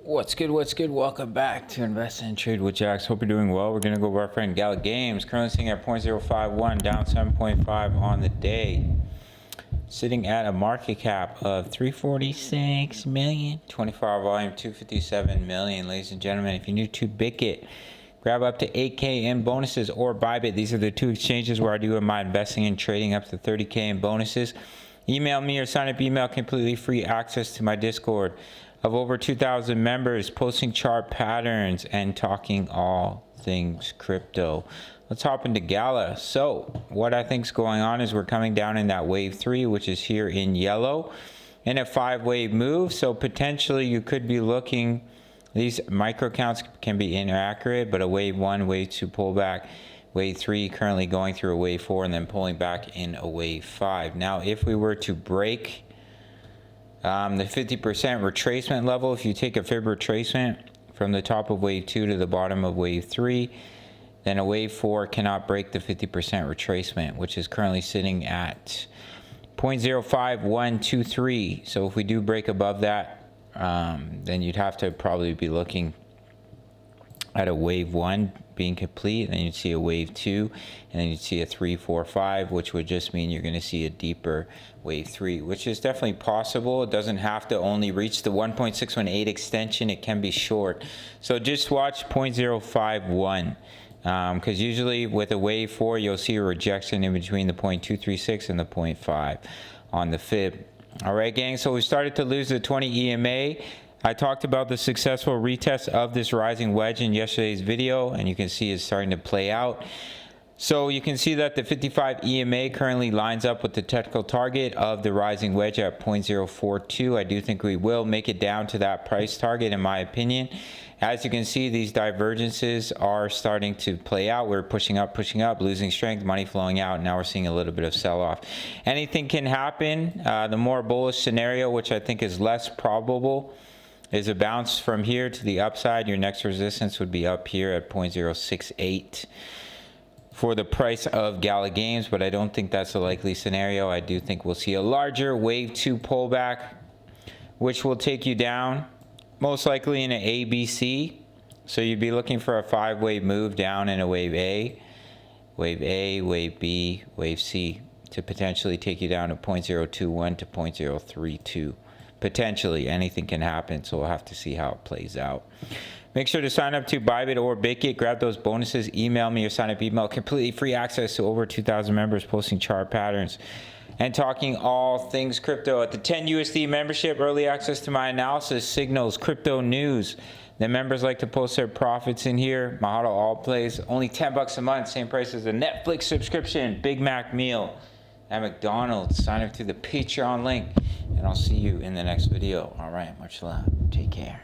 What's good? What's good? Welcome back to Invest and Trade with Jax. Hope you're doing well. We're going to go over our friend Gala Games, currently sitting at 0.051, down 7.5 on the day. Sitting at a market cap of 346 million, 24-hour volume 257 million. Ladies and gentlemen, if you're new to Bickit, grab up to 8K in bonuses or Bybit. These are the two exchanges where I do my investing and trading up to 30K in bonuses. Email me or sign up email, completely free access to my Discord of over 2,000 members, posting chart patterns and talking all things crypto. Let's hop into Gala. So what I think is going on is we're coming down in that wave 3, which is here in yellow, in a 5-wave move. So potentially you could be looking, these micro counts can be inaccurate, but a wave 1, wave 2 pullback, wave 3 currently going through a wave 4 and then pulling back in a wave 5. Now if we were to break the 50% retracement level, if you take a fib retracement from the top of wave 2 to the bottom of wave 3, then a wave 4 cannot break the 50% retracement, which is currently sitting at 0.05123. So if we do break above that, then you'd have to probably be looking at a wave 1 being complete, and then you'd see a wave 2, and then you'd see a 3, 4, 5, which would just mean you're going to see a deeper wave 3, which is definitely possible. It doesn't have to only reach the 1.618 extension. It can be short. So just watch 0.051, because usually with a wave 4, you'll see a rejection in between the 0.236 and the 0.5 on the fib. All right, gang, so we started to lose the 20 EMA. I talked about the successful retest of this rising wedge in yesterday's video, and you can see it's starting to play out. So you can see that the 55 EMA currently lines up with the technical target of the rising wedge at 0.042. I do think we will make it down to that price target, in my opinion. As you can see, these divergences are starting to play out. We're pushing up, losing strength, money flowing out. Now we're seeing a little bit of sell-off. Anything can happen. The more bullish scenario, which I think is less probable, is a bounce from here to the upside. Your next resistance would be up here at 0.068 for the price of Gala Games, but I don't think that's a likely scenario. I do think we'll see a larger wave 2 pullback, which will take you down, most likely in an ABC. So you'd be looking for a 5-wave move down in a wave A, wave B, wave C, to potentially take you down to 0.021 to 0.032. Potentially, anything can happen, so we'll have to see how it plays out. Make sure to sign up to Bybit or Bickit. Grab those bonuses. Email me or sign up email. Completely free access to over 2,000 members, posting chart patterns and talking all things crypto. At the 10 USD membership, early access to my analysis, signals, crypto news. The members like to post their profits in here. My HODL all plays only 10 bucks a month, same price as a Netflix subscription, Big Mac meal at McDonald's. Sign up to the Patreon link, and I'll see you in the next video. All right, much love. Take care.